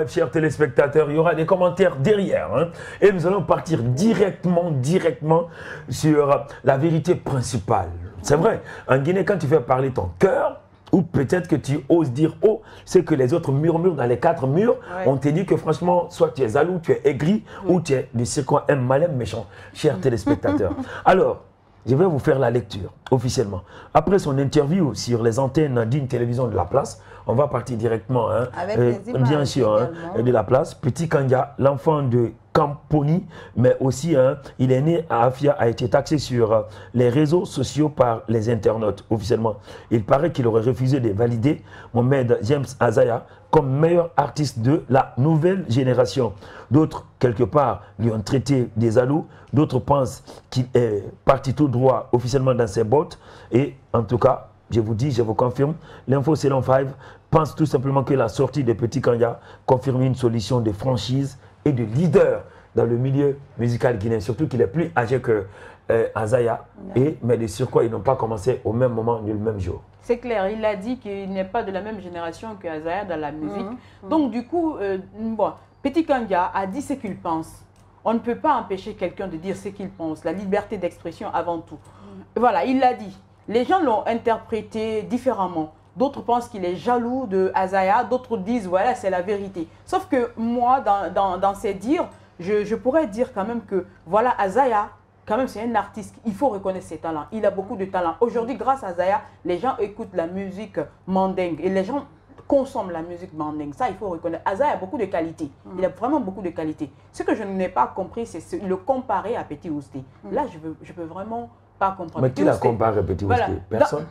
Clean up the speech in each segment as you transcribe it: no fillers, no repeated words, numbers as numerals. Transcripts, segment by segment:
Chers téléspectateurs, il y aura des commentaires derrière. Hein, et nous allons partir directement sur la vérité principale. C'est vrai, en Guinée, quand tu fais parler ton cœur, ou peut-être que tu oses dire haut ce que les autres murmurent dans les quatre murs, on te dit que franchement, soit tu es jaloux, tu es aigri, ou tu es du circoin un malin méchant, chers téléspectateurs. Alors, je vais vous faire la lecture officiellement. Après son interview sur les antennes d'une télévision de la place, on va partir directement, hein, bien sûr, hein, de la place. Petit Kanga, l'enfant de Kamponi, mais aussi, hein, il est né à Afia, a été taxé sur les réseaux sociaux par les internautes officiellement. Il paraît qu'il aurait refusé de valider Mohamed James Azaya comme meilleur artiste de la nouvelle génération. D'autres, quelque part, lui ont traité des alous. D'autres pensent qu'il est parti tout droit officiellement dans ses bottes. Et en tout cas, je vous dis, je vous confirme, l'Info Salon 5 pense tout simplement que la sortie de Petit Kanga confirme une solution de franchise et de leader dans le milieu musical guinéen. Surtout qu'il est plus âgé que Azaya. Mais de surcroît, ils n'ont pas commencé au même moment ni le même jour. C'est clair, il a dit qu'il n'est pas de la même génération que Azaya dans la musique. Donc du coup, bon, Petit Kanga a dit ce qu'il pense. On ne peut pas empêcher quelqu'un de dire ce qu'il pense. La liberté d'expression avant tout. Voilà, il l'a dit. Les gens l'ont interprété différemment. D'autres pensent qu'il est jaloux de Azaya. D'autres disent, voilà, c'est la vérité. Sauf que moi, dans ces dires, je pourrais dire quand même que, voilà, Azaya, quand même, c'est un artiste. Il faut reconnaître ses talents. Il a beaucoup de talents. Aujourd'hui, grâce à Azaya, les gens écoutent la musique mandingue. Et les gens consomment la musique mandingue. Ça, il faut reconnaître. Azaya a beaucoup de qualités. Il a vraiment beaucoup de qualités. Ce que je n'ai pas compris, c'est le comparer à Petit Ousté. Là, je peux vraiment pas comprendre. Mais qui l'a comparé à Petit Ousté? Personne.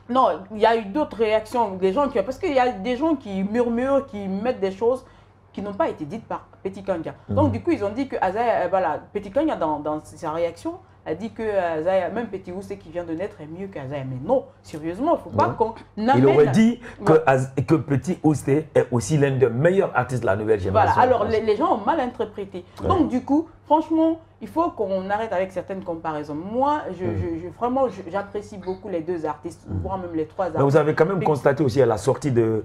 Non, il y a eu d'autres réactions. Des gens parce qu'il y a des gens qui murmurent, qui mettent des choses qui n'ont pas été dites par Petit Kanga. Donc, du coup, ils ont dit que Azaya, voilà, Petit Kanga, dans sa réaction, a dit que Azaya, même Petit Ousté qui vient de naître, est mieux qu'Azaya. Mais non, sérieusement, il ne faut pas qu'on amène... Il aurait dit que Petit Ousté est aussi l'un des meilleurs artistes de la nouvelle génération. Voilà, alors les gens ont mal interprété. Donc, du coup, franchement, il faut qu'on arrête avec certaines comparaisons. Moi, vraiment, j'apprécie beaucoup les deux artistes, voire même les trois artistes. Mais vous avez quand même constaté aussi à la sortie de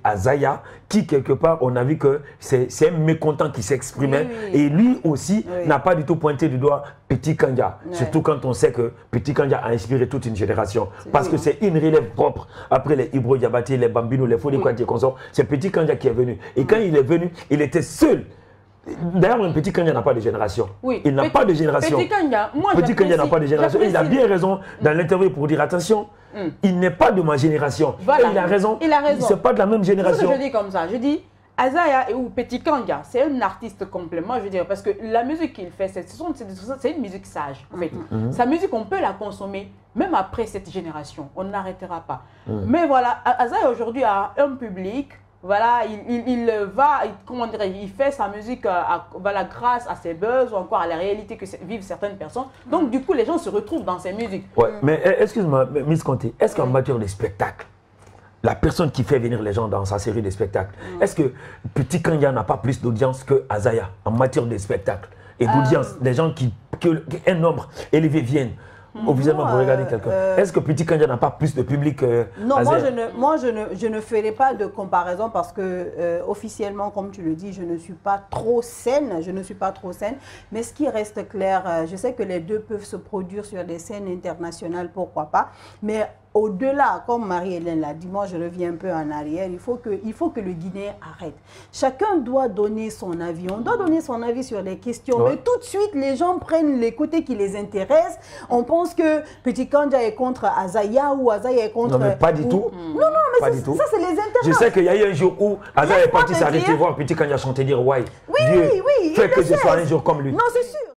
Azaya, qui quelque part, on a vu que c'est un mécontent qui s'exprimait. Et lui aussi n'a pas du tout pointé du doigt Petit Kanga. Surtout quand on sait que Petit Kanga a inspiré toute une génération. Parce que c'est une relève propre. Après les Ibro Diabati, les Bambino, les Fodé Kouati et consorts, c'est Petit Kanga qui est venu. Et quand il est venu, il était seul. D'ailleurs, un Petit Kanga n'a pas de génération. Il n'a pas de génération. Petit Kanga, moi, Petit Kanga n'a pas de génération. Il a bien raison dans l'interview pour dire attention, il n'est pas de ma génération. Voilà. Et il a raison. Il a raison. C'est pas de la même génération. C'est ce que je dis comme ça. Je dis Azaya ou Petit Kanga, c'est un artiste complément, je veux dire, parce que la musique qu'il fait, c'est une musique sage. En fait. Sa musique, on peut la consommer même après cette génération. On n'arrêtera pas. Mais voilà, Azaya aujourd'hui a un public. Voilà, comment dire, il fait sa musique voilà, grâce à ses buzz ou encore à la réalité que vivent certaines personnes. Donc, du coup, les gens se retrouvent dans ces musiques. Mais excuse-moi, Miss Conté, est-ce qu'en matière de spectacle, la personne qui fait venir les gens dans sa série de spectacles, est-ce que Petit Kanga n'a pas plus d'audience que Azaya en matière de spectacle et d'audience, des gens qu'un nombre élevé viennent officiellement pour regarder quelqu'un. Est-ce que Petit Kanga n'a pas plus de public que Non, Azaya? je ne ferai pas de comparaison parce que officiellement, comme tu le dis, je ne suis pas trop saine. Mais ce qui reste clair, je sais que les deux peuvent se produire sur des scènes internationales, pourquoi pas. Mais au-delà, comme Marie-Hélène l'a dit, moi je reviens un peu en arrière, il faut que le Guinéen arrête. Chacun doit donner son avis. On doit donner son avis sur des questions. Mais tout de suite, les gens prennent les côtés qui les intéressent. On pense que Petit Kanga est contre Azaya ou Azaya est contre... Non, mais pas du tout. Non, mais ça, c'est les internautes. Je sais qu'il y a eu un jour où Azaya est parti s'arrêter voir Petit Kanga chanter, dire « Ouais, Dieu, fais que je sois un jour comme lui ». Non, c'est sûr.